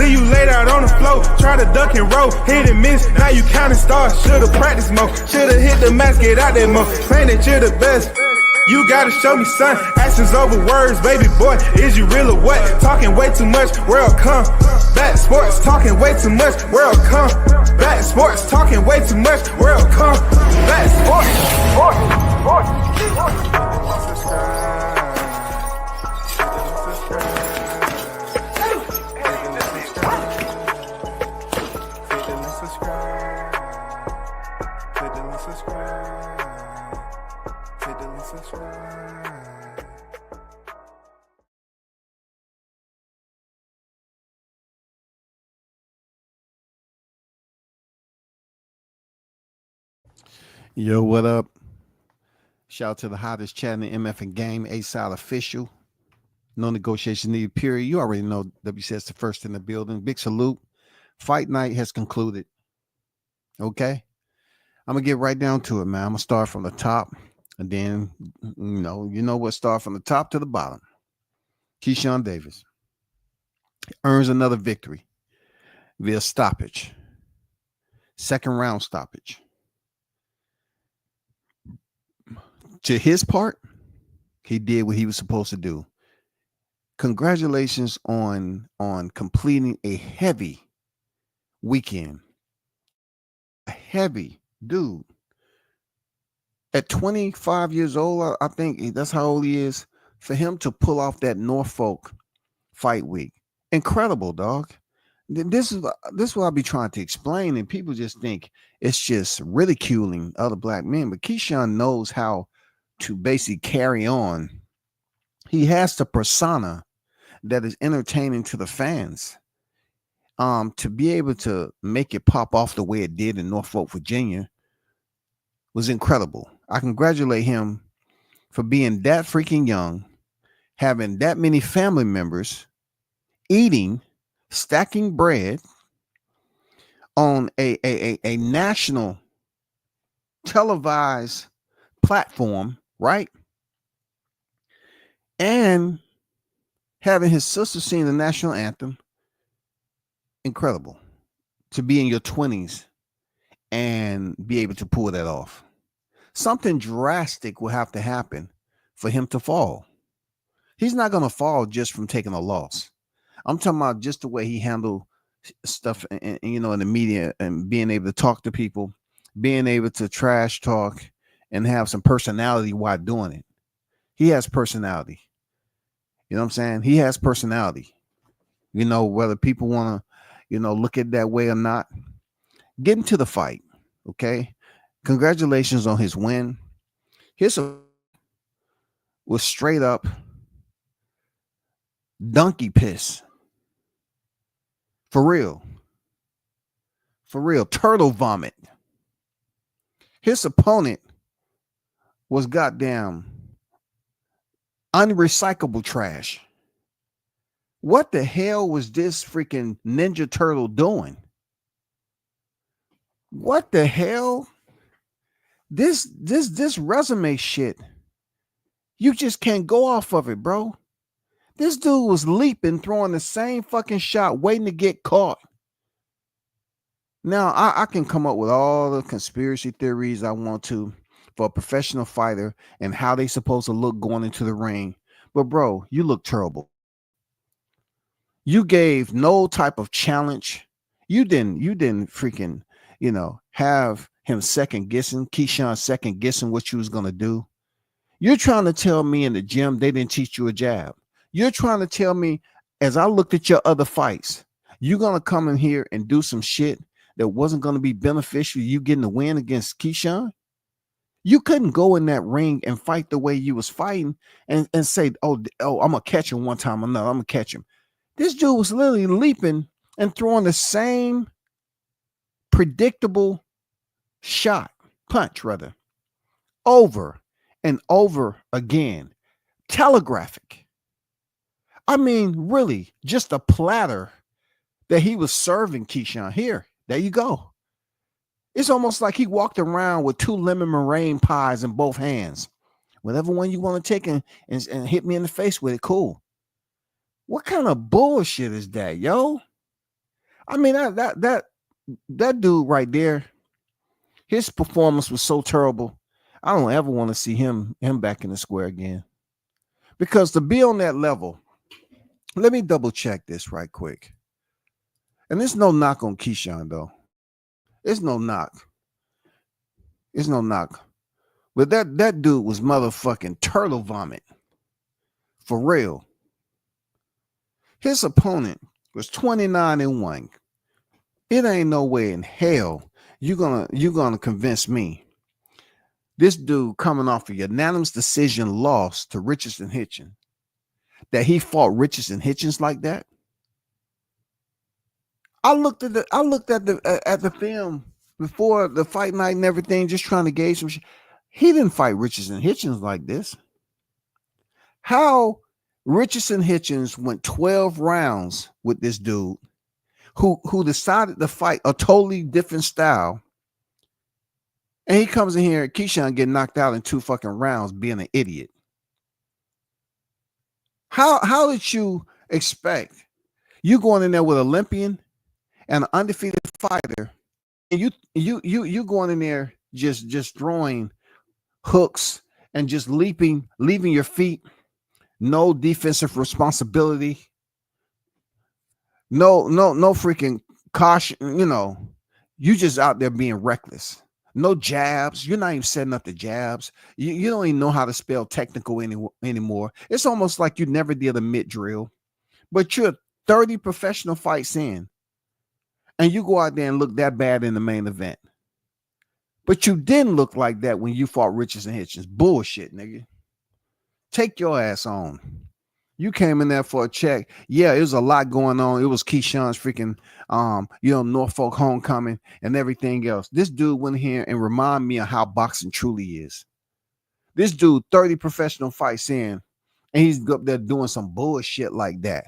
leave you laid out on the floor. Try to duck and roll, hit and miss. Now you counting stars. Should've practiced more. Should've hit the mask, get out there more. Saying that you're the best. You gotta show me, son. Actions over words, baby boy. Is you real or what? Talking way too much, world come. Back sports, talking way too much, world come. Back sports, talking way too much, world come. Back sports. Yo, what up? Shout out to the hottest chat in the MF and game, A-Side official. No negotiation needed, period. You already know WCS the first in the building. Big salute. Fight night has concluded. Okay? I'm going to get right down to it, man. I'm going to start from the top. And then, you know what? Start from the top to the bottom. Keyshawn Davis earns another victory via stoppage. Second round stoppage. To his part, he did what he was supposed to do. Congratulations on completing a heavy weekend. A heavy dude. At 25 years old, I think that's how old he is. For him to pull off that Norfolk fight week, incredible, dog. This is what I'll be trying to explain, and people just think it's just ridiculing other black men. But Keyshawn knows how to basically carry on. He has the persona that is entertaining to the fans. To be able to make it pop off the way it did in Norfolk, Virginia was incredible. I congratulate him for being that freaking young, having that many family members, eating, stacking bread on a national televised platform, right? And having his sister sing the national anthem. Incredible. To be in your 20s and be able to pull that off. Something drastic will have to happen for him to fall. He's not going to fall just from taking a loss. I'm talking about just the way he handled stuff in the media and being able to talk to people, being able to trash talk and have some personality while doing it. He has personality. You know what I'm saying? He has personality. Whether people want to, look at it that way or not. Get into the fight, okay? Congratulations on his win. Was straight up donkey piss. For real. Turtle vomit. His opponent was goddamn unrecyclable trash. What the hell was this freaking Ninja Turtle doing? What the hell? This resume shit. You just can't go off of it, bro. This dude was leaping, throwing the same fucking shot, waiting to get caught. Now, I can come up with all the conspiracy theories I want to for a professional fighter and how they supposed to look going into the ring. But, bro, you look terrible. You gave no type of challenge. You didn't freaking, have him second guessing, Keyshawn second guessing what you was going to do. You're trying to tell me in the gym they didn't teach you a jab. You're trying to tell me, as I looked at your other fights, you're going to come in here and do some shit that wasn't going to be beneficial to you getting the win against Keyshawn? You couldn't go in that ring and fight the way you was fighting and say, oh, I'm going to catch him one time or another. I'm going to catch him. This dude was literally leaping and throwing the same predictable punch, over and over again. Telegraphic. I mean, really, just a platter that he was serving Keyshawn. Here, there you go. It's almost like he walked around with 2 lemon meringue pies in both hands. Whatever one you want to take and hit me in the face with it, cool. What kind of bullshit is that, yo? I mean, that dude right there, his performance was so terrible. I don't ever want to see him back in the square again. Because to be on that level, let me double check this right quick. And there's no knock on Keyshawn though. It's no knock. It's no knock. But that dude was motherfucking turtle vomit. For real. His opponent was 29-1. It ain't no way in hell you're gonna convince me. This dude coming off a unanimous decision loss to Richardson Hitchens, that he fought Richardson Hitchens like that. I looked at the film before the fight night and everything, just trying to gauge some shit. He didn't fight Richardson Hitchens like this. How Richardson Hitchens went 12 rounds with this dude who decided to fight a totally different style. And he comes in here, Keyshawn getting knocked out in 2 fucking rounds, being an idiot. How did you expect you going in there with Olympian and an undefeated fighter, and you going in there just throwing hooks and just leaving your feet, no defensive responsibility, no freaking caution, you just out there being reckless. No jabs. You're not even setting up the jabs. You don't even know how to spell technical anymore. It's almost like you never did a mid drill, but you're 30 professional fights in, and you go out there and look that bad in the main event. But you didn't look like that when you fought Richardson Hitchens. Bullshit, nigga. Take your ass on. You came in there for a check. Yeah, it was a lot going on. It was Keyshawn's freaking, Norfolk homecoming and everything else. This dude went here and reminded me of how boxing truly is. This dude, 30 professional fights in, and he's up there doing some bullshit like that.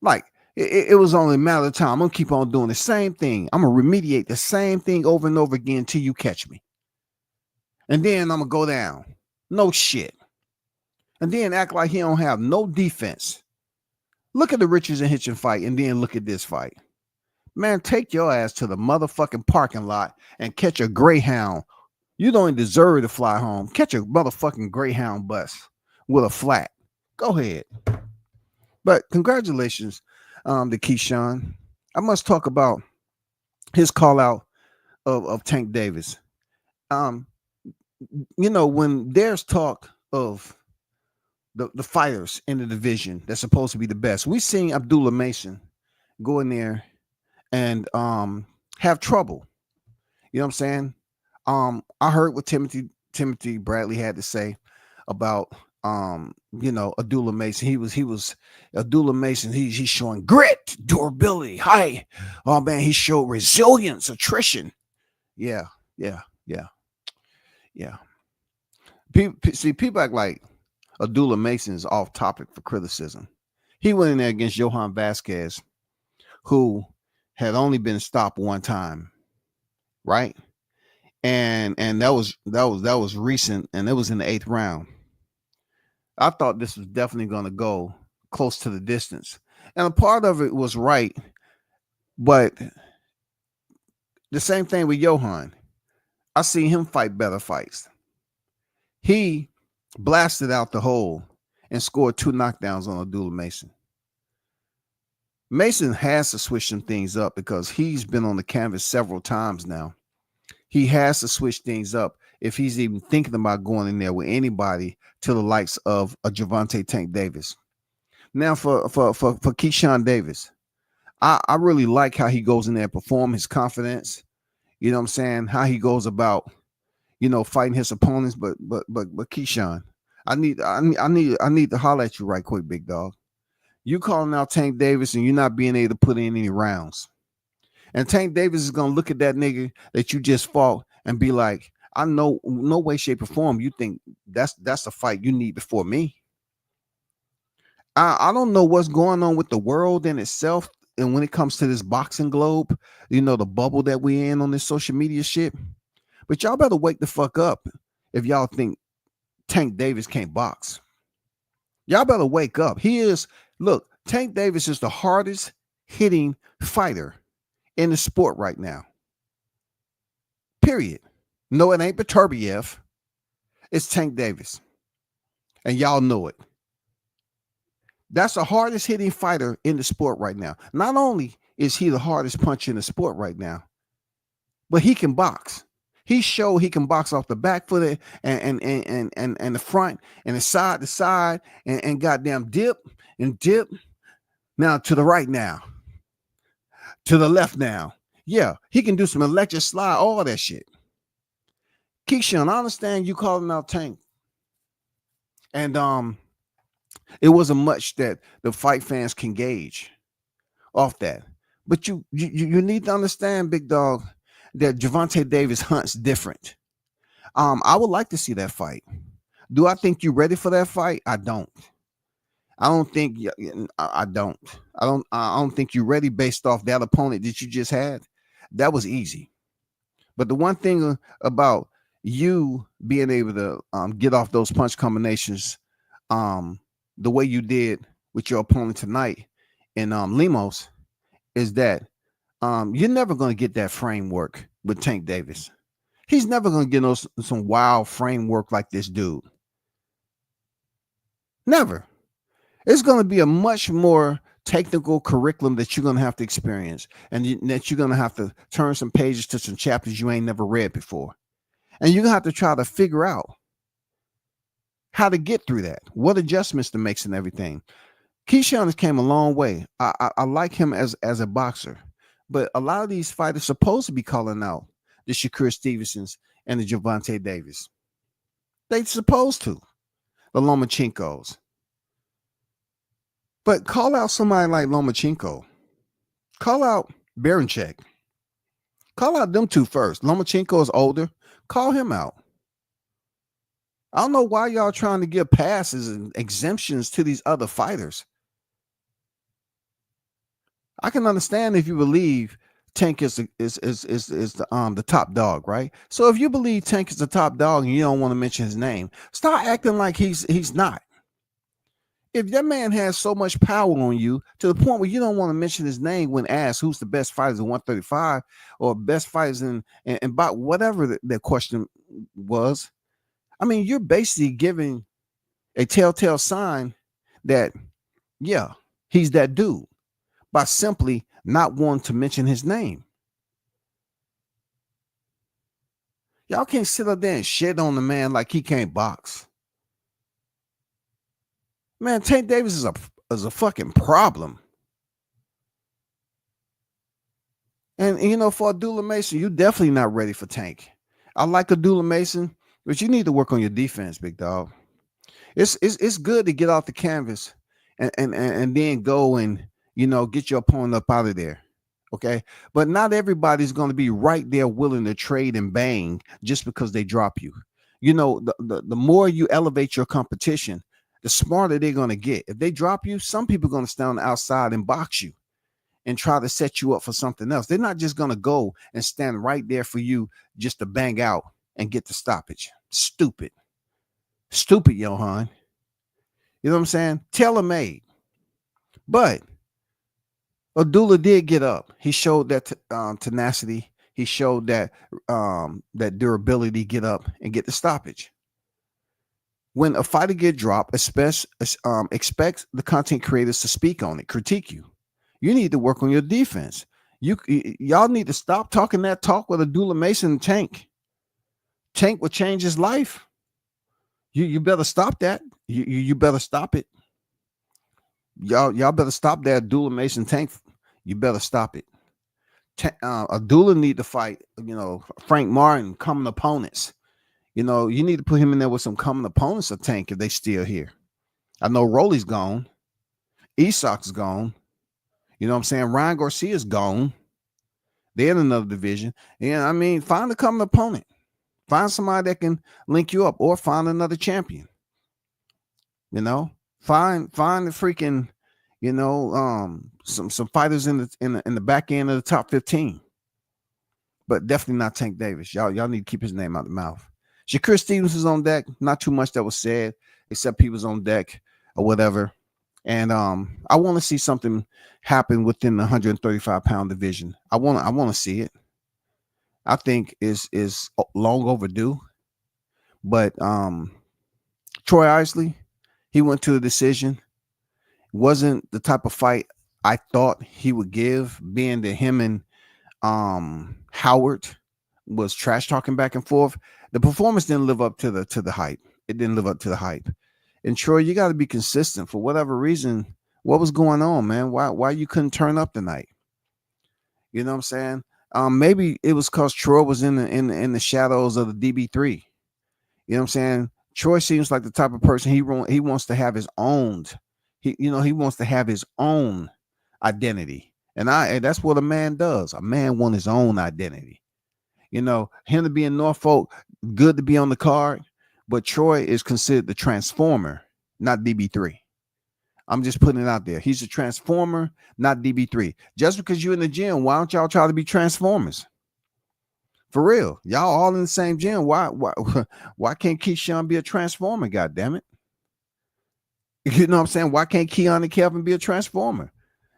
Like, it was only a matter of time. I'm going to keep on doing the same thing. I'm going to remediate the same thing over and over again until you catch me. And then I'm going to go down. No shit. And then act like he don't have no defense. Look at the Richardson Hitchens fight and then look at this fight. Man, take your ass to the motherfucking parking lot and catch a Greyhound. You don't even deserve to fly home. Catch a motherfucking Greyhound bus with a flat. Go ahead. But congratulations to Keyshawn. I must talk about his call out of Tank Davis. When there's talk of the fighters in the division that's supposed to be the best, we seen Abdullah Mason go in there and have trouble. You know what I'm saying? I heard what Timothy Bradley had to say about Abdullah Mason. He was Abdullah Mason. He's showing grit, durability, high. Oh man, he showed resilience, attrition. Yeah. People act like Abdullah Mason is off topic for criticism. He went in there against Johan Vasquez, who had only been stopped one time, right? And that was recent, and it was in the 8th round. I thought this was definitely going to go close to the distance, and a part of it was right, but the same thing with Johan. I seen him fight better fights. He blasted out the hole and scored 2 knockdowns on Abdullah Mason. Mason has to switch some things up because he's been on the canvas several times now. He has to switch things up if he's even thinking about going in there with anybody to the likes of a Gervonta Tank Davis. Now for Keyshawn Davis, I really like how he goes in there and perform his confidence. You know what I'm saying? How he goes about, fighting his opponents. But Keyshawn, I need to holler at you right quick, big dog. You calling out Tank Davis and you're not being able to put in any rounds. And Tank Davis is gonna look at that nigga that you just fought and be like, I know no way, shape, or form you think that's a fight you need before me. I don't know what's going on with the world in itself. And when it comes to this boxing globe, the bubble that we in on this social media shit. But y'all better wake the fuck up if y'all think Tank Davis can't box. Y'all better wake up. Tank Davis is the hardest hitting fighter in the sport right now. Period. No, it ain't Beterbiev. It's Tank Davis. And y'all know it. That's the hardest hitting fighter in the sport right now. Not only is he the hardest puncher in the sport right now, but he can box. He showed he can box off the back foot and the front and the side to side and goddamn dip and dip. Now to the right now. To the left now. Yeah, he can do some electric slide, all that shit. Keyshawn, I understand you calling out Tank. And it wasn't much that the fight fans can gauge off that. But you need to understand, big dog, that Gervonta Davis hunts different. I would like to see that fight. Do I think you're ready for that fight? I don't. I don't think I don't think you're ready based off that opponent that you just had. That was easy. But the one thing about you being able to get off those punch combinations the way you did with your opponent tonight in Lemos is that you're never going to get that framework with Tank Davis. He's never going to get some wild framework like this dude. Never. It's going to be a much more technical curriculum that you're going to have to experience, and that you're going to have to turn some pages to some chapters you ain't never read before. And you're going to have to try to figure out how to get through that, what adjustments to make and everything. Keyshawn has came a long way. I like him as a boxer, but a lot of these fighters supposed to be calling out the Shakur Stevensons and the Gervonta Davis. They supposed to, the Lomachenkos. But call out somebody like Lomachenko. Call out Baranchek. Call out them two first. Lomachenko is older. Call him out. I don't know why y'all trying to give passes and exemptions to these other fighters. I can understand if you believe Tank is the top dog, right? So if you believe Tank is the top dog and you don't want to mention his name, start acting like he's not. If that man has so much power on you to the point where you don't want to mention his name when asked who's the best fighters in 135 or best fighters in about whatever the question was, I mean, you're basically giving a telltale sign that, yeah, he's that dude by simply not wanting to mention his name. Y'all can't sit up there and shit on the man like he can't box. Man, Tank Davis is a fucking problem. And you know, for Abdullah Mason, you're definitely not ready for Tank. I like Abdullah Mason, but you need to work on your defense, big dog. It's good to get off the canvas and then go and, you know, get your opponent up out of there. Okay. But not everybody's going to be right there willing to trade and bang just because they drop you. You know, the more you elevate your competition, the smarter they're going to get. If they drop you, some people are going to stand on the outside and box you and try to set you up for something else. They're not just going to go and stand right there for you just to bang out and get the stoppage. Stupid, Johan. You know what I'm saying? Tailor-made. But Abdullah did get up. He showed that tenacity. He showed that that durability, get up and get the stoppage. When a fighter get dropped, expect the content creators to speak on it, critique you. You need to work on your defense. Y'all need to stop talking that talk with Abdullah Mason and Tank. Tank will change his life. You better stop that. You better stop it. Y'all better stop that Abdullah Mason Tank. You better stop it. Abdullah need to fight, you know, Frank Martin, common opponents. You know, you need to put him in there with some common opponents of Tank if they still here. I know Rolly's gone. Isak's gone. You know what I'm saying? Ryan Garcia's gone. They're in another division. And I mean, find a common opponent. Find somebody that can link you up, or find another champion. You know, find the freaking, you know, some fighters in the back end of the top 15. But definitely not Tank Davis. Y'all need to keep his name out of the mouth. Shakur Stevens was on deck. Not too much that was said, except he was on deck or whatever. And I want to see something happen within the 135-pound division. I want to see it. I think is long overdue. But Troy Isley, he went to a decision. Wasn't the type of fight I thought he would give, being that him and Howard was trash talking back and forth. The performance didn't live up to the hype. It didn't live up to the hype. And Troy, you got to be consistent for whatever reason. What was going on, man? Why you couldn't turn up tonight? You know what I'm saying? Maybe it was because Troy was in the shadows of the DB3. You know what I'm saying? Troy seems like the type of person he wants to have his own. He wants to have his own identity, and that's what a man does. A man wants his own identity. Him to be in Norfolk, good to be on the card, but Troy is considered the transformer, not DB3. I'm just putting it out there. He's a transformer, not DB3. Just because you're in the gym, why don't y'all try to be transformers? For real, y'all all in the same gym. Why can't Keyshawn be a transformer? God damn it! You know what I'm saying? Why can't Keon and Kelvin be a transformer?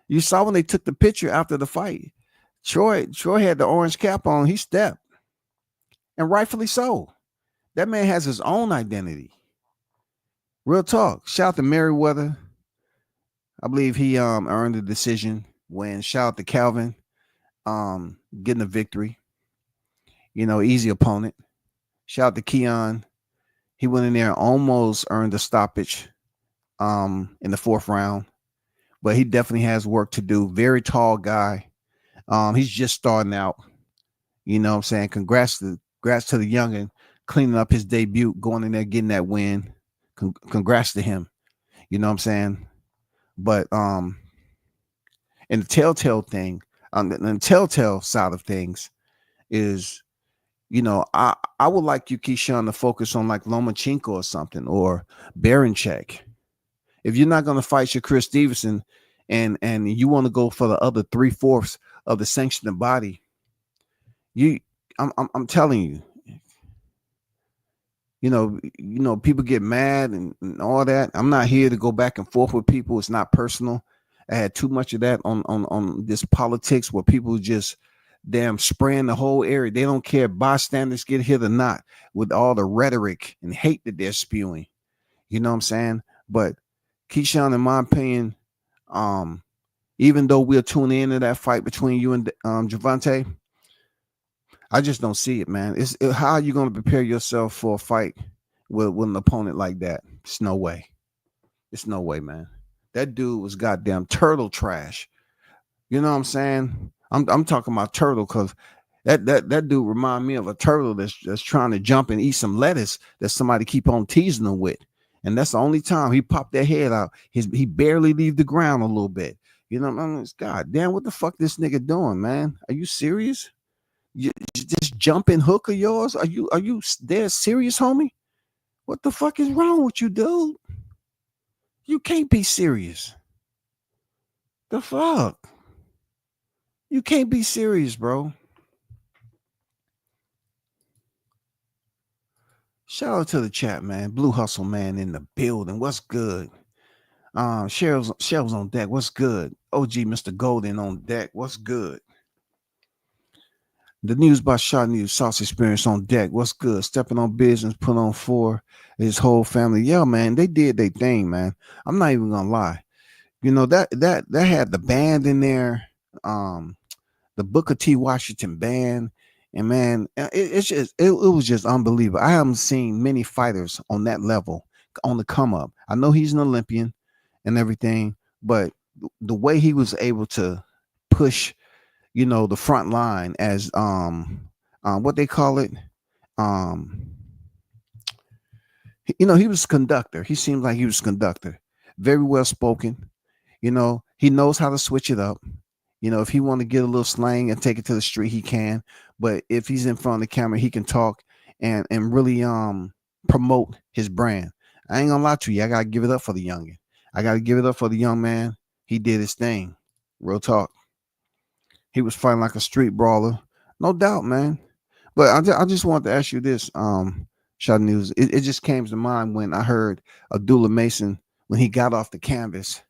You saw when they took the picture after the fight. Troy had the orange cap on. He stepped, and rightfully so. That man has his own identity. Real talk. Shout out to Merriweather. I believe he earned the decision when. Shout out to Calvin, getting a victory. Easy opponent. Shout out to Keon. He went in there and almost earned a stoppage in the 4th round. But he definitely has work to do. Very tall guy. He's just starting out. You know what I'm saying? Congrats to the youngin, cleaning up his debut, going in there, getting that win. Congrats to him. You know what I'm saying? But and the telltale thing, the telltale side of things is, I would like you, Keyshawn, to focus on like Lomachenko or something, or Baranchek. If you're not going to fight your Chris Stevenson and you want to go for the other 3/4 of the sanctioned body, I'm telling you, people get mad and all that. I'm not here to go back and forth with people. It's not personal. I had too much of that on this politics where people just damn spraying the whole area. They don't care bystanders get hit or not with all the rhetoric and hate that they're spewing. You know what I'm saying? But Keyshawn, in my opinion, even though we're tuning into that fight between you and Javante, I just don't see it, man. How are you going to prepare yourself for a fight with an opponent like that? It's no way. It's no way, man. That dude was goddamn turtle trash. You know what I'm saying? I'm talking about turtle because that dude remind me of a turtle that's trying to jump and eat some lettuce that somebody keep on teasing him with. And that's the only time he popped that head out. He barely leave the ground a little bit. You know, I mean, God damn, what the fuck this nigga doing, man? Are you serious? This jumping hook of yours? Are you dead serious, homie? What the fuck is wrong with you, dude? You can't be serious. The fuck? You can't be serious, bro. Shout out to the chat, man. Blue Hustle Man in the building. What's good? Cheryl's on deck. What's good? OG Mr. Golden on deck. What's good? The News by Shot News Sauce Experience on deck. What's good? Stepping on business, put on 4. His whole family. Yeah, man, they did their thing, man. I'm not even gonna lie. You know, that had the band in there, the Booker T. Washington band. And man, it was just unbelievable. I haven't seen many fighters on that level on the come up. I know he's an Olympian and everything, but the way he was able to push, you know, the front line as what they call it, you know, he was conductor. He seemed like he was conductor. Very well spoken. You know, he knows how to switch it up. You know, if he want to get a little slang and take it to the street, he can. But if he's in front of the camera, he can talk and really promote his brand. I ain't gonna lie to you. I gotta give it up for the youngin. I gotta give it up for the young man. He did his thing. Real talk. He was fighting like a street brawler, no doubt, man. But I just wanted to ask you this, Shot News. It just came to mind when I heard Abdullah Mason when he got off the canvas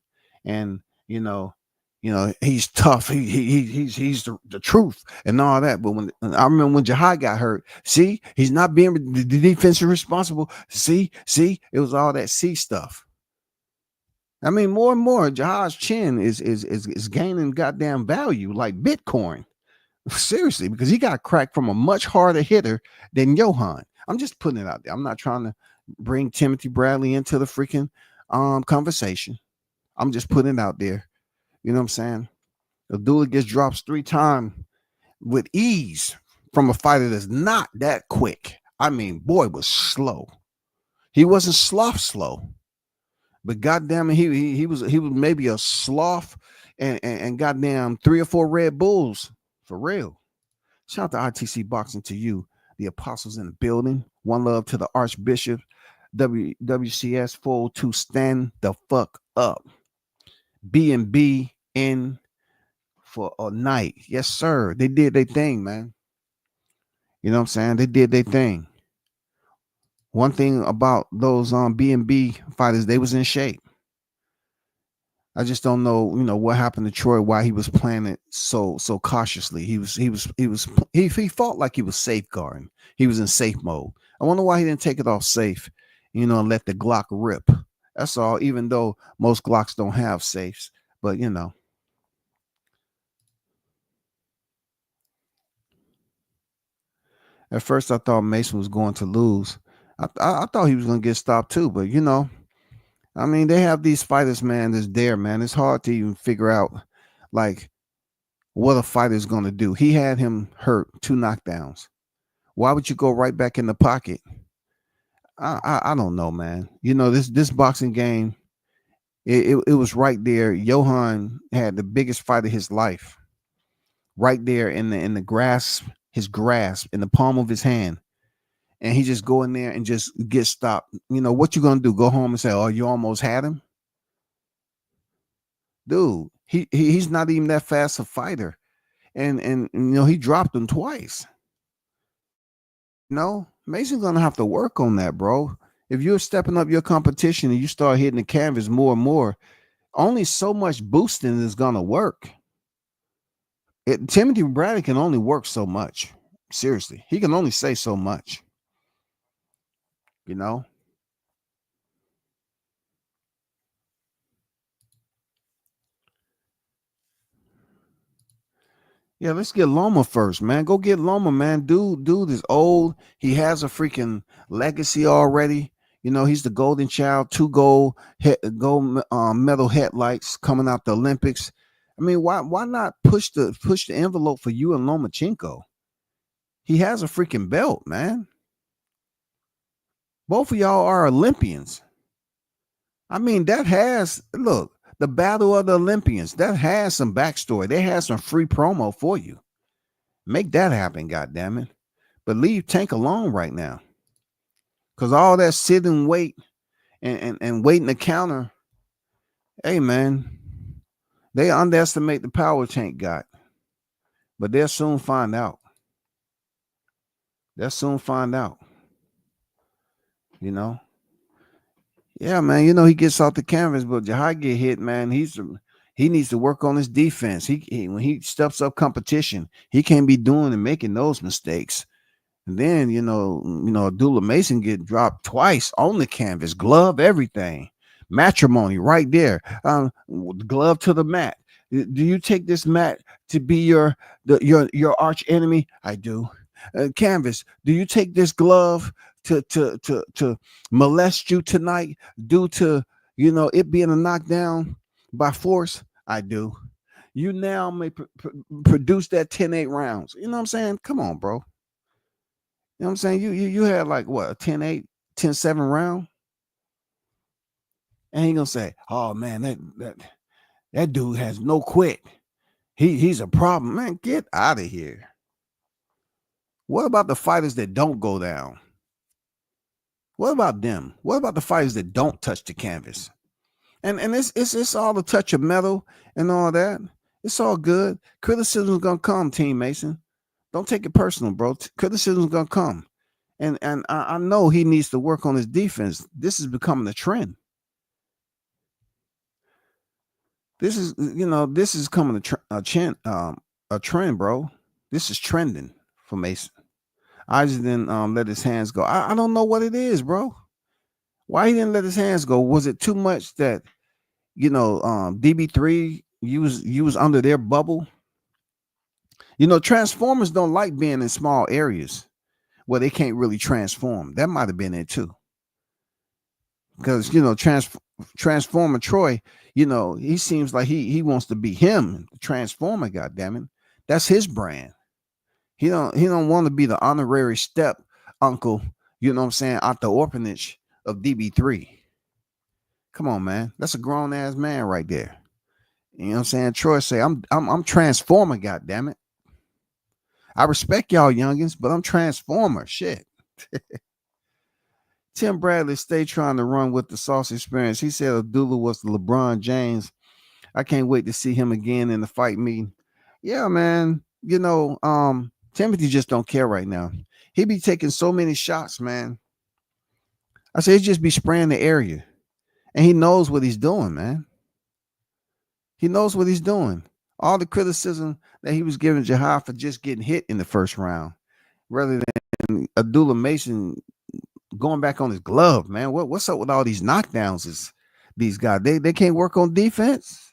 and he's tough. He's the truth and all that. But when I remember when Jihad got hurt, see, he's not being the defensive responsible. See, it was all that C stuff. I mean, more and more, Jihad's chin is gaining goddamn value like Bitcoin. Seriously, because he got cracked from a much harder hitter than Johan. I'm just putting it out there. I'm not trying to bring Timothy Bradley into the freaking conversation. I'm just putting it out there. You know what I'm saying? Abdullah gets drops 3 times with ease from a fighter that's not that quick. I mean, boy was slow. He wasn't slow, but goddamn it, he was maybe a sloth and goddamn 3 or 4 Red Bulls for real. Shout out to ITC Boxing, to you, the apostles in the building. One love to the Archbishop. WCS 402, stand the fuck up. B&B in for a night. Yes, sir. They did their thing, man. You know what I'm saying? They did their thing. One thing about those B&B fighters, they was in shape. I just don't know, what happened to Troy, why he was playing it so cautiously. He fought like he was safeguarding. He was in safe mode. I wonder why he didn't take it off safe, and let the Glock rip. That's all, even though most Glocks don't have safes. But, at first I thought Mason was going to lose. I thought he was going to get stopped too. But, I mean, they have these fighters, man, that's there, man. It's hard to even figure out, like, what a fighter's going to do. He had him hurt, 2 knockdowns. Why would you go right back in the pocket? I don't know, man. This boxing game, it was right there. Johan had the biggest fight of his life right there in the grasp, in the palm of his hand. And he just go in there and just get stopped. What you going to do? Go home and say, oh, you almost had him? Dude, he's not even that fast a fighter. And he dropped him twice. Mason's going to have to work on that, bro. If you're stepping up your competition and you start hitting the canvas more and more, only so much boosting is going to work. Timothy Bradley can only work so much. Seriously, he can only say so much. Yeah, let's get Loma first, man. Go get Loma, man. Dude is old. He has a freaking legacy already. He's the golden child, 2 gold medal headlights coming out the Olympics. I mean, why not push the envelope for you and Lomachenko? He has a freaking belt, man. Both of y'all are Olympians. I mean, the Battle of the Olympians, that has some backstory. They have some free promo for you. Make that happen, goddammit. But leave Tank alone right now. Because all that sit and wait and waiting to counter, hey, man, they underestimate the power Tank got. But they'll soon find out. Yeah, man, he gets off the canvas, but Jihad get hit, man. He needs to work on his defense. He when he steps up competition, he can't be doing and making those mistakes. And then, Abdullah Mason get dropped twice on the canvas, glove, everything. Matrimony right there. Glove to the mat. Do you take this mat to be your arch enemy? I do. Canvas. Do you take this glove to molest you tonight due to it being a knockdown by force? I do. You now may produce that 10-8 rounds. You know what I'm saying? Come on, bro. You know what I'm saying? You had like what, a 10-8, 10-7 round? And he gonna say, oh man, that dude has no quit. He's a problem. Man, get out of here. What about the fighters that don't go down? What about them? What about the fighters that don't touch the canvas? And it's all the touch of metal and all that. It's all good. Criticism's gonna come, Team Mason. Don't take it personal, bro. Criticism's gonna come. And I know he needs to work on his defense. This is becoming a trend. This is, this is coming a trend, bro. This is trending for Mason. I just didn't let his hands go. I don't know what it is, bro. Why he didn't let his hands go? Was it too much that DB3, you was under their bubble? Transformers don't like being in small areas where they can't really transform. That might have been it too. Because Transformer Troy, he seems like he wants to be him, Transformer, goddammit. That's his brand. He don't want to be the honorary step uncle, you know what I'm saying, out the orphanage of DB3. Come on, man. That's a grown ass man right there. You know what I'm saying? Troy say, I'm Transformer, goddammit. I respect y'all youngins, but I'm Transformer. Shit. Tim Bradley stay trying to run with the sauce experience. He said Abdullah was the LeBron James. I can't wait to see him again in the fight meeting. Yeah, man. Timothy just don't care right now. He be taking so many shots, man. I say he just be spraying the area. And he knows what he's doing, man. He knows what he's doing. All the criticism that he was giving Jahar for just getting hit in the first round, rather than Abdullah Mason going back on his glove, man. What's up with all these knockdowns? Is these guys they can't work on defense?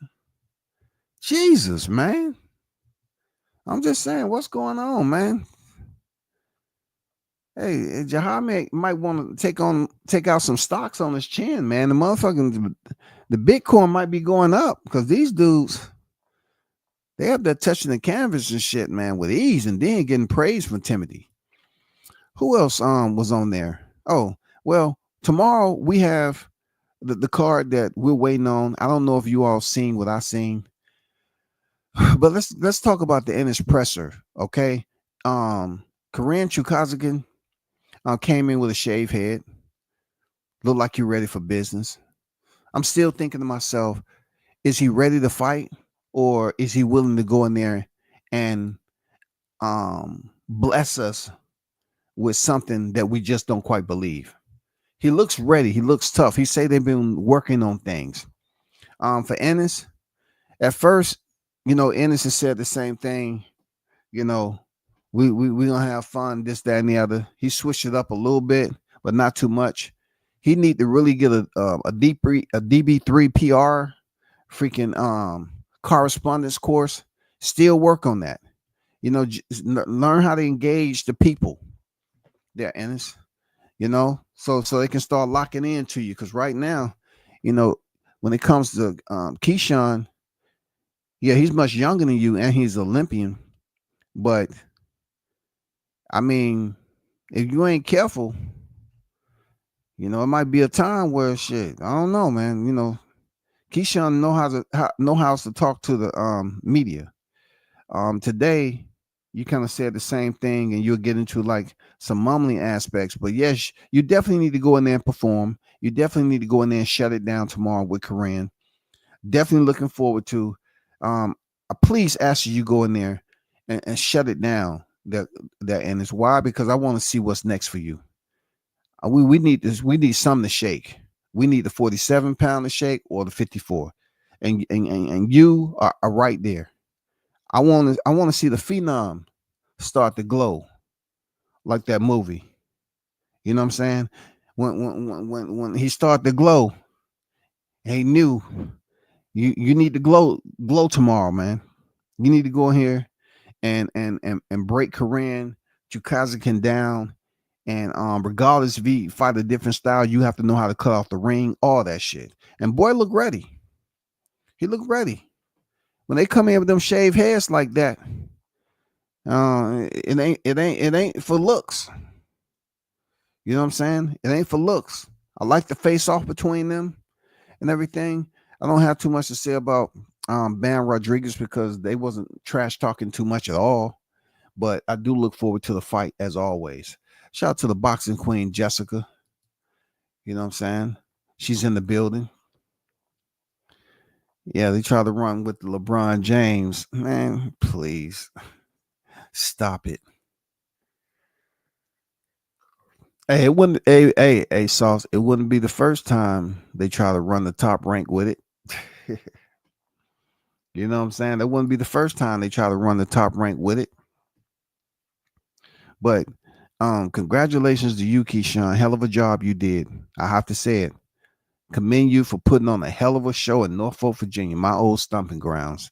Jesus, man. I'm just saying, what's going on, man? Hey, Jahar might want to take out some stocks on his chin, man. The Bitcoin might be going up because these dudes, they have that touching the canvas and shit, man, with ease, and then getting praise from Timothy. Who else was on there? Oh, well, tomorrow we have the card that we're waiting on. I don't know if you all seen what I seen, but let's talk about the Ennis presser, okay? Korean Chukazakin came in with a shaved head, looked like you're ready for business. I'm still thinking to myself, is he ready to fight, or is he willing to go in there and bless us with something that we just don't quite believe? He looks ready. He looks tough. He say they've been working on things. For Ennis, at first, Ennis has said the same thing. We gonna have fun, this, that, and the other. He switched it up a little bit, but not too much. He need to really get a DB3 PR freaking correspondence course. Still work on that. Learn how to engage the people there, Ennis. So they can start locking into you. Because right now, when it comes to Keyshawn, yeah, he's much younger than you, and he's Olympian. But I mean, if you ain't careful, it might be a time where shit. I don't know, man. Keyshawn know how to talk to the media. Today, you kind of said the same thing, and you'll get into like some mumbling aspects. But yes, you definitely need to go in there and perform. You definitely need to go in there and shut it down tomorrow with Korean. Definitely looking forward to. Please ask you go in there and shut it down. That and it's why, because I want to see what's next for you. We need this. We need something to shake. We need the 47 pound to shake or the 54, and you are right there. I want to see the phenom start to glow like that movie. You know what I'm saying? When he started to glow, he knew you need to glow tomorrow, man. You need to go in here and break Korean Chukazakin down. And regardless if he fight a different style, you have to know how to cut off the ring, all that shit. And boy, look ready. He looked ready. When they come in with them shaved heads like that, it ain't for looks. You know what I'm saying? It ain't for looks. I like the face off between them and everything. I don't have too much to say about Bam Rodriguez because they wasn't trash talking too much at all. But I do look forward to the fight as always. Shout out to the boxing queen, Jessica. You know what I'm saying? She's in the building. Yeah, they try to run with the LeBron James. Man, please stop it. Hey, it wouldn't. Hey, Sauce. It wouldn't be the first time they try to run the top rank with it. You know what I'm saying? That wouldn't be the first time they try to run the Top Rank with it. But congratulations to you, Keyshawn. Hell of a job you did. I have to say it. Commend you for putting on a hell of a show in Norfolk, Virginia, my old stomping grounds.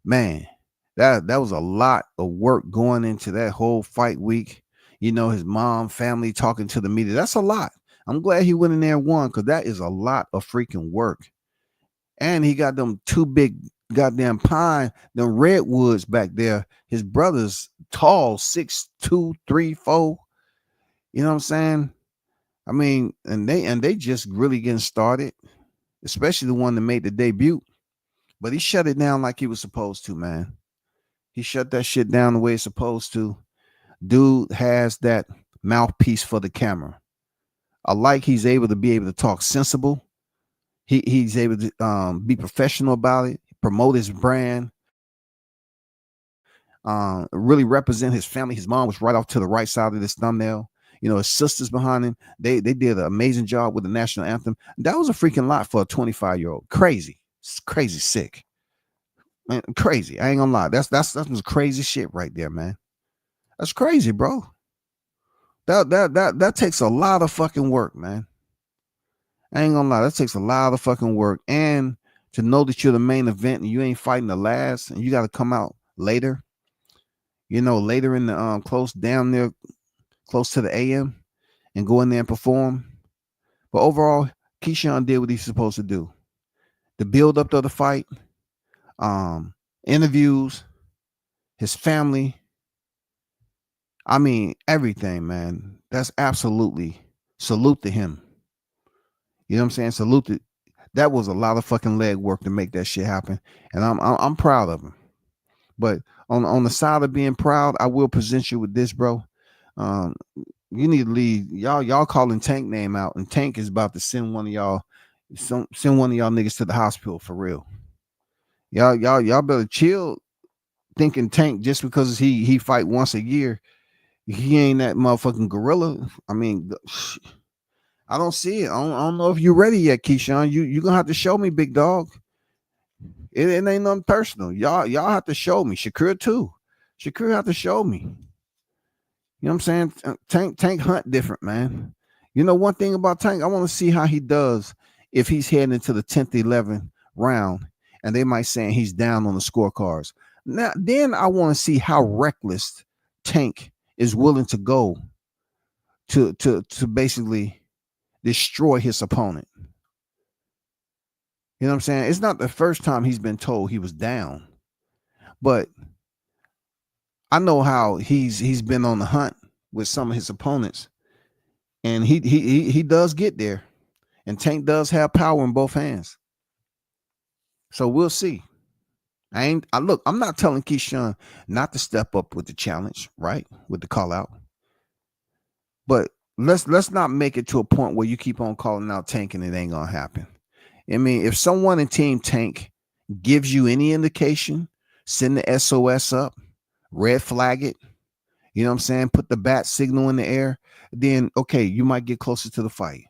Man, that was a lot of work going into that whole fight week. You know, his mom, family talking to the media. That's a lot. I'm glad he went in there and won, because that is a lot of freaking work. And he got them two big goddamn pine, them redwoods back there. His brother's tall, 6'2", 3'4". You know what I'm saying? I mean, and they just really getting started, especially the one that made the debut. But he shut it down like he was supposed to, man. He shut that shit down the way it's supposed to. Dude has that mouthpiece for the camera. I like he's able to talk sensible. He's able to be professional about it, promote his brand, really represent his family. His mom was right off to the right side of this thumbnail. You know, his sisters behind him. They did an amazing job with the national anthem. That was a freaking lot for a 25-year-old. Crazy. It's crazy sick. Man, crazy. I ain't gonna lie. That's some crazy shit right there, man. That's crazy, bro. That takes a lot of fucking work, man. I ain't gonna lie. That takes a lot of fucking work. And to know that you're the main event and you ain't fighting the last, and you got to come out later, you know, later in the close down there, close to the AM, and go in there and perform. But overall, Keyshawn did what he's supposed to do. The build up of the fight, interviews, his family. I mean, everything, man. That's absolutely salute to him. You know what I'm saying? Salute to, that was a lot of fucking leg work to make that shit happen. And I'm proud of him. But on the side of being proud, I will present you with this, bro. You need to leave. Y'all calling Tank name out, and Tank is about to send one of y'all niggas to the hospital for real. Y'all better chill thinking Tank just because he fight once a year. He ain't that motherfucking gorilla. I mean, I don't see it. I don't know if you're ready yet, Keyshawn. You gonna have to show me, big dog. It ain't nothing personal. Y'all have to show me. Shakur too. Shakur have to show me. You know what I'm saying? Tank hunt different, man. You know one thing about Tank, I want to see how he does if he's heading into the 10th, 11th round, and they might say he's down on the scorecards. Now, then I want to see how reckless Tank is willing to go to basically destroy his opponent. You know what I'm saying? It's not the first time he's been told he was down, but I know how he's been on the hunt with some of his opponents, and he does get there, and Tank does have power in both hands. So we'll see. I'm not telling Keyshawn not to step up with the challenge, right? With the call out. But let's not make it to a point where you keep on calling out Tank and it ain't gonna happen. I mean, if someone in Team Tank gives you any indication, send the SOS up, red flag it, you know what I'm saying? Put the bat signal in the air, then okay, you might get closer to the fight.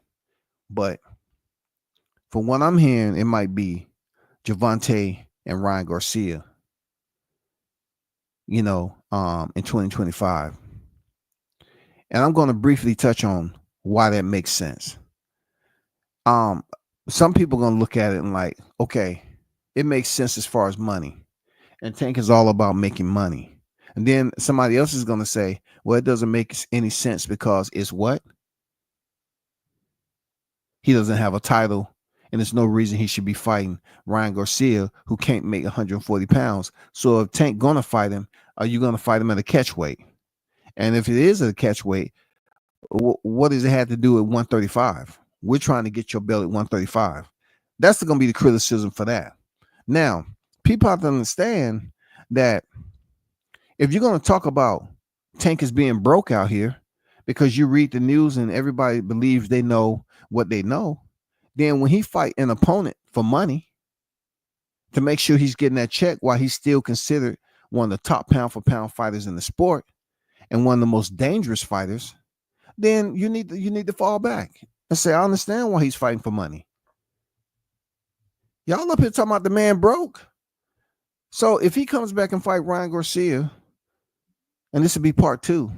But from what I'm hearing, it might be Gervonta and Ryan Garcia, you know, in 2025. And I'm going to briefly touch on why that makes sense. Some people are going to look at it and like, okay, it makes sense as far as money. And Tank is all about making money. And then somebody else is going to say, well, it doesn't make any sense because it's what? He doesn't have a title, and there's no reason he should be fighting Ryan Garcia, who can't make 140 pounds. So if Tank going to fight him, are you going to fight him at a catch weight? And if it is a catch weight, what does it have to do with 135? We're trying to get your belt at 135. That's going to be the criticism for that. Now, people have to understand that if you're going to talk about Tank as being broke out here because you read the news and everybody believes they know what they know, then when he fight an opponent for money to make sure he's getting that check while he's still considered one of the top pound for pound fighters in the sport and one of the most dangerous fighters, then you need to fall back and say, I understand why he's fighting for money. Y'all up here talking about the man broke. So if he comes back and fight Ryan Garcia, and this will be part 2,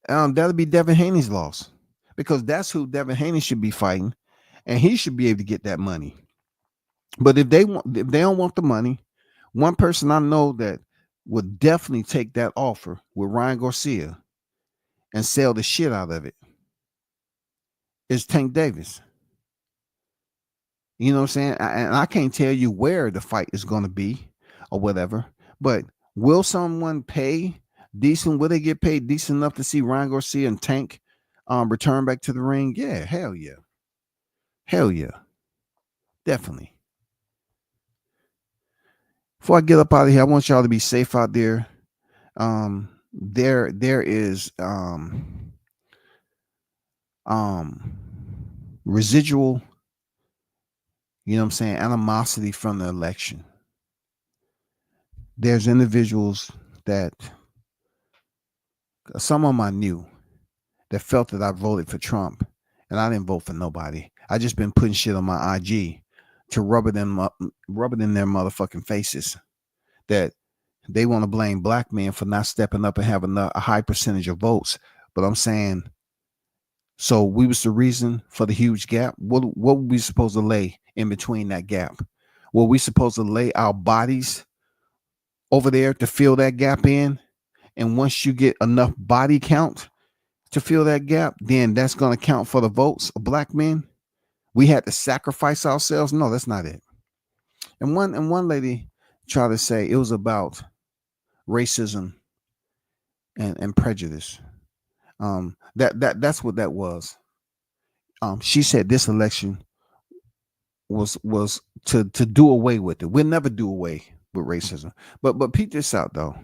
that'll be Devin Haney's loss, because that's who Devin Haney should be fighting, and he should be able to get that money. But if they don't want the money, one person I know that would definitely take that offer with Ryan Garcia and sell the shit out of it is Tank Davis. You know what I'm saying? And I can't tell you where the fight is going to be or whatever, but will someone pay decent? Will they get paid decent enough to see Ryan Garcia and Tank return back to the ring? Yeah, hell yeah. Hell yeah. Definitely. Before I get up out of here, I want y'all to be safe out there. There is residual, you know what I'm saying, animosity from the election. There's individuals that some of them I knew that felt that I voted for Trump, and I didn't vote for nobody. I just been putting shit on my IG to rub it in their motherfucking faces that they want to blame black men for not stepping up and having a high percentage of votes. But I'm saying, so we was the reason for the huge gap. What were we supposed to lay in between that gap? Were we supposed to lay our bodies over there to fill that gap in? And once you get enough body count to fill that gap, then that's going to count for the votes of black men. We had to sacrifice ourselves. No, that's not it. And one lady tried to say it was about racism and prejudice. That's what that was. She said this election was to do away with it. We'll never do away with racism. But peep this out though.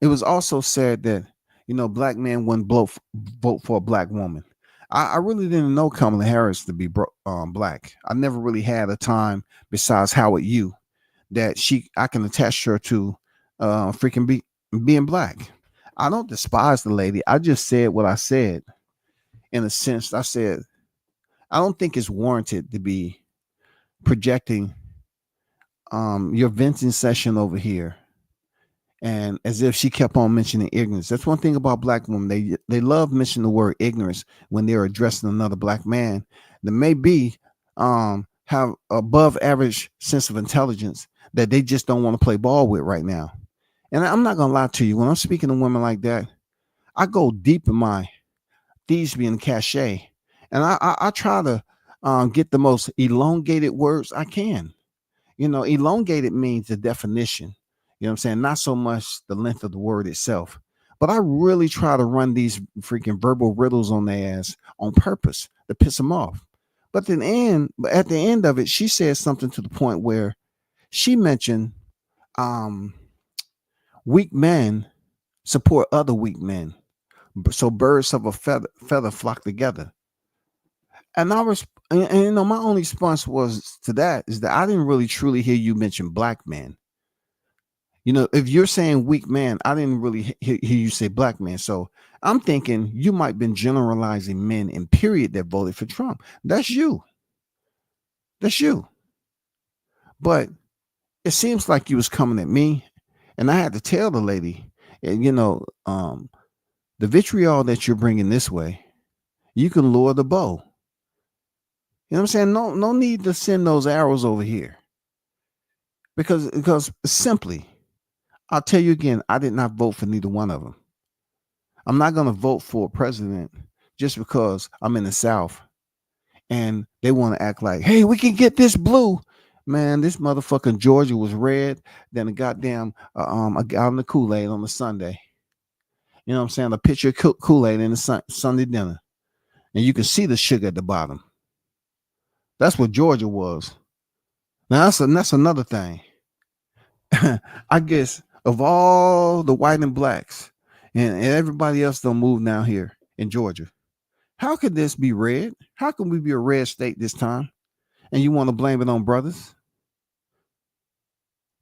It was also said that, you know, black men wouldn't vote for a black woman. I really didn't know Kamala Harris to be black. I never really had a time besides Howard U that I can attach her to being black. I don't despise the lady. I just said what I said. In a sense, I said I don't think it's warranted to be projecting your venting session over here, and as if she kept on mentioning ignorance. That's one thing about black women. They love mentioning the word ignorance when they're addressing another black man that may be have above average sense of intelligence that they just don't want to play ball with right now. And I'm not gonna lie to you, when I'm speaking to women like that, I go deep in my thespian and cachet, and I try to get the most elongated words I can. You know, elongated means the definition. You know what I'm saying? Not so much the length of the word itself. But I really try to run these freaking verbal riddles on their ass on purpose to piss them off. But at the end of it, she said something to the point where she mentioned weak men support other weak men. So birds of a feather flock together. And you know, my only response was to that is that I didn't really truly hear you mention black men. You know, if you're saying weak man, I didn't really hear you say black man. So I'm thinking you might have been generalizing men in period that voted for Trump. That's you. That's you. But it seems like you was coming at me, and I had to tell the lady, you know, the vitriol that you're bringing this way, you can lure the bow. You know what I'm saying? No need to send those arrows over here. Because simply, I'll tell you again, I did not vote for neither one of them. I'm not going to vote for a president just because I'm in the South and they want to act like, hey, we can get this blue. Man, this motherfucking Georgia was red than a goddamn a gallon of Kool-Aid on a Sunday. You know what I'm saying? A pitcher of Kool-Aid in the Sunday dinner. And you can see the sugar at the bottom. That's what Georgia was. Now, that's another thing. I guess of all the white and blacks and everybody else don't move down here in Georgia, how could this be red? How can we be a red state this time? And you want to blame it on brothers?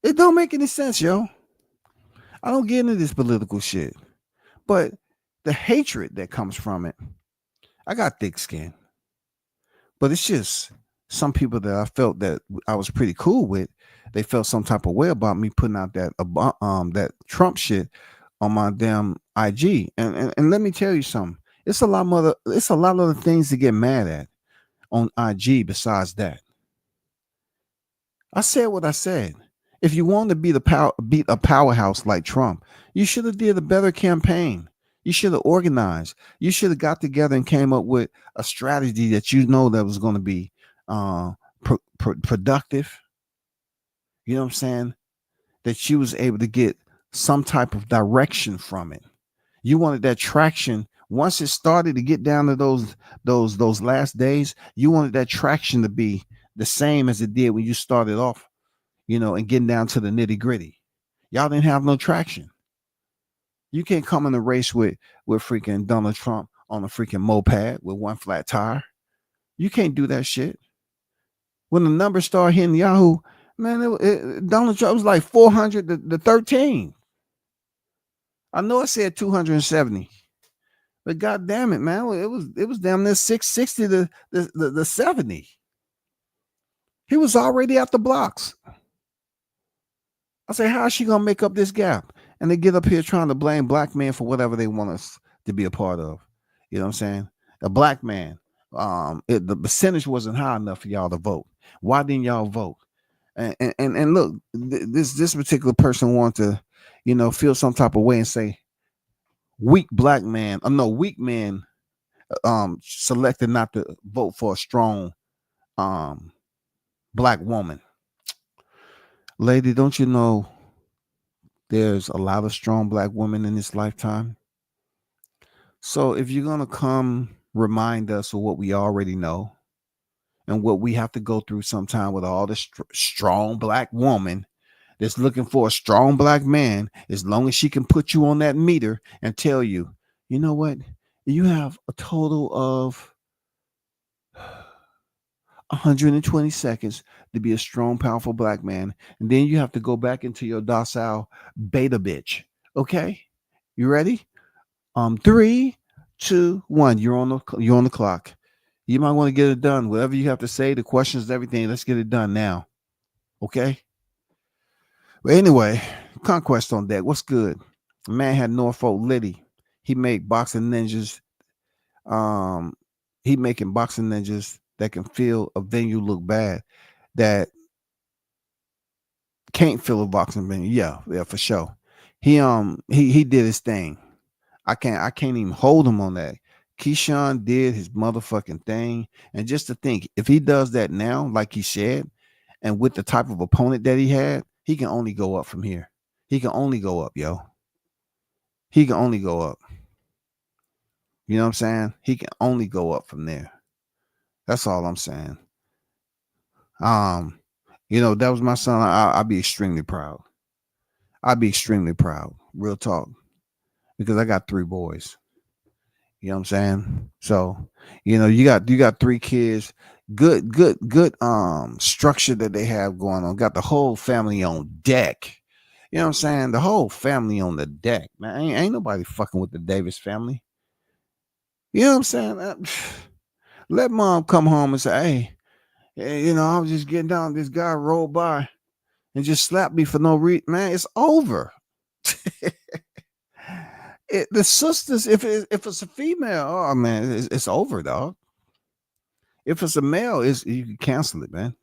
It don't make any sense, yo. I don't get into this political shit. But the hatred that comes from it, I got thick skin. But it's just some people that I felt that I was pretty cool with they felt some type of way about me putting out that Trump shit on my damn IG. And let me tell you something. It's a lot of other things to get mad at on IG besides that. I said what I said. If you want to beat a powerhouse like Trump, you should have did a better campaign. You should have organized. You should have got together and came up with a strategy that you know that was going to be uh, productive. You know what I'm saying? That she was able to get some type of direction from it. You wanted that traction. Once it started to get down to those last days, you wanted that traction to be the same as it did when you started off, and getting down to the nitty gritty. Y'all didn't have no traction. You can't come in a race with freaking Donald Trump on a freaking moped with one flat tire. You can't do that shit. When the numbers start hitting Yahoo, man, Donald Trump was like 400 to 13. I know it said 270, but god damn it, man, it was damn near 660 to the 70. He was already at the blocks. I say, how is she gonna make up this gap? And they get up here trying to blame black men for whatever they want us to be a part of. You know what I'm saying? A black man. The percentage wasn't high enough for y'all to vote. Why didn't y'all vote? And look, this particular person wanted to, feel some type of way and say, weak man selected not to vote for a strong black woman. Lady, don't you know there's a lot of strong black women in this lifetime? So if you're going to come remind us of what we already know and what we have to go through sometime with all this strong black woman that's looking for a strong black man, as long as she can put you on that meter and tell you, you know what, you have a total of 120 seconds to be a strong, powerful black man. And then you have to go back into your docile beta bitch. Okay? You ready? 3, 2, 1. You're on the clock. You might want to get it done. Whatever you have to say, the questions, everything, let's get it done now. Okay? But anyway, Conquest on deck. What's good? The man had Norfolk Liddy. He make boxing ninjas. He making boxing ninjas that can feel a venue look bad, that can't feel a boxing venue. Yeah, for sure. He did his thing. I can't even hold him on that. Keyshawn did his motherfucking thing. And just to think, if he does that now, like he said, and with the type of opponent that he had, he can only go up from here. He can only go up, yo. He can only go up. You know what I'm saying? He can only go up from there. That's all I'm saying. That was my son. I'd be extremely proud. I'd be extremely proud. Real talk. Because I got 3 boys. You know what I'm saying? So, you got 3 kids. Good structure that they have going on. Got the whole family on deck. You know what I'm saying? The whole family on the deck. Man, ain't nobody fucking with the Davis family. You know what I'm saying? Let mom come home and say, hey, I was just getting down. This guy rolled by and just slapped me for no reason. Man, it's over. The sisters, if it's a female, oh man, it's over, dog. If it's a male, you can cancel it, man.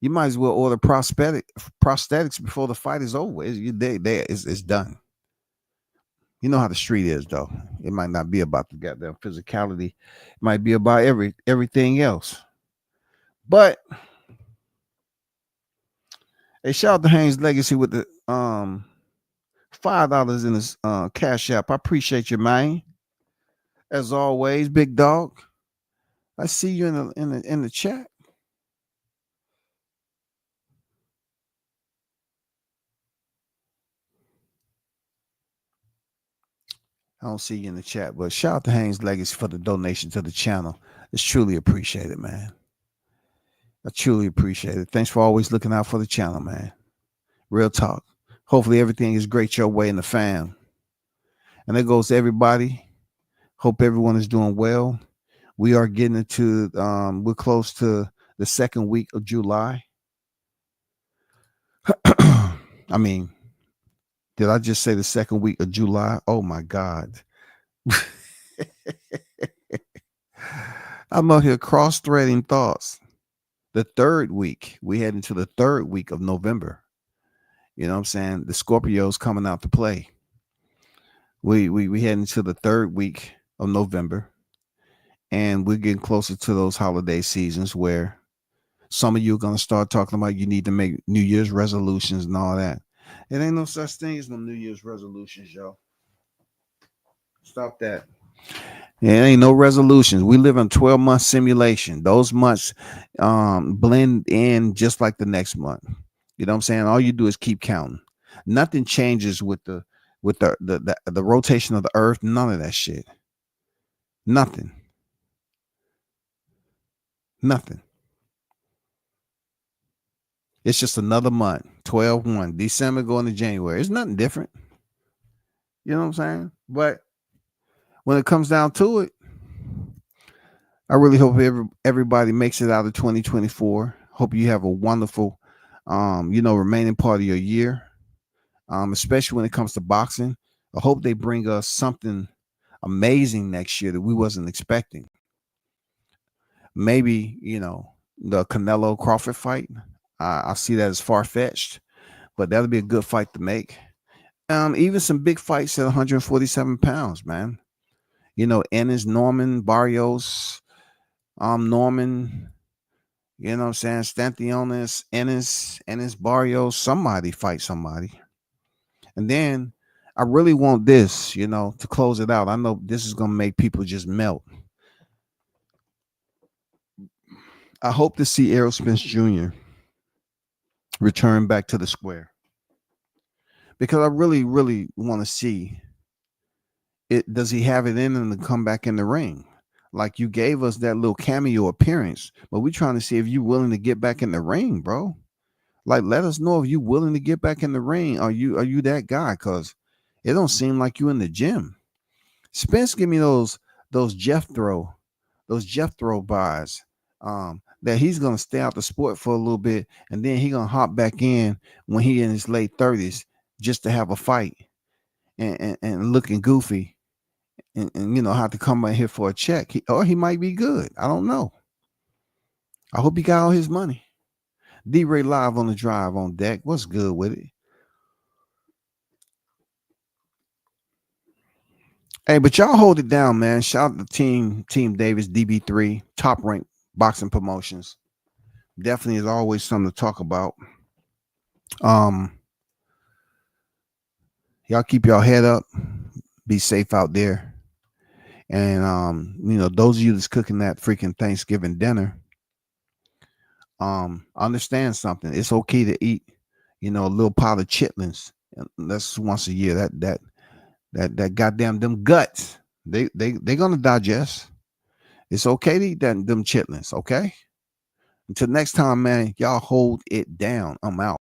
You might as well order prosthetics before the fight is over. It's done. You know how the street is, though. It might not be about the goddamn physicality. It might be about everything else. But hey, shout out to Haynes Legacy with the $5 in his Cash App. I appreciate you, man. As always, big dog. I see you in the chat. I don't see you in the chat, but shout out to Haynes Legacy for the donation to the channel. It's truly appreciated, man. I truly appreciate it. Thanks for always looking out for the channel, man. Real talk. Hopefully everything is great your way in the fam. And that goes to everybody. Hope everyone is doing well. We are getting into, we're close to the 2nd week of July. I mean, did I just say the second week of July? Oh my God. I'm out here cross-threading thoughts. The third week, we head into the third week of November. You know what I'm saying? The Scorpios coming out to play. We head into the third week of November, and we're getting closer to those holiday seasons where some of you are gonna start talking about you need to make New Year's resolutions and all that. It ain't no such thing as no New Year's resolutions, yo. Stop that. It ain't no resolutions. We live in 12-month simulation. Those months blend in just like the next month. You know what I'm saying? All you do is keep counting. Nothing changes with the rotation of the earth. None of that shit. Nothing. Nothing. It's just another month. 12-1. December going to January. It's nothing different. You know what I'm saying? But when it comes down to it, I really hope everybody makes it out of 2024. Hope you have a wonderful, remaining part of your year, especially when it comes to boxing. I hope they bring us something amazing next year that we wasn't expecting. Maybe, the Canelo Crawford fight. I see that as far-fetched, but that'll be a good fight to make. Even some big fights at 147 pounds, man. Ennis, Norman, Barrios, Norman, you know what I'm saying? Stanthionis, Ennis, Barrios, somebody fight somebody. And then I really want this, to close it out. I know this is going to make people just melt. I hope to see Errol Spence Jr. return back to the square, because I really, really want to see it. Does he have it in him to come back in the ring? Like, you gave us that little cameo appearance, but we're trying to see if you're willing to get back in the ring, bro. Like, let us know if you're willing to get back in the ring. Are you that guy? Because it don't seem like you in the gym. Spence, give me those Jethro buys. That he's gonna stay out the sport for a little bit, and then he gonna hop back in when he in his late 30s just to have a fight and looking goofy and have to come out here for a check. He might be good. I don't know. I hope he got all his money. D-Ray live on the drive on deck. What's good with it? Hey, but y'all hold it down, man. Shout out to Team Davis, DB3, top ranked boxing promotions. Definitely is always something to talk about. Y'all keep y'all head up. Be safe out there. And those of you that's cooking that freaking Thanksgiving dinner, understand something. It's okay to eat, a little pot of chitlins. That's once a year. That goddamn them guts. They're gonna digest. It's okay to eat them chitlins, okay? Until next time, man, y'all hold it down. I'm out.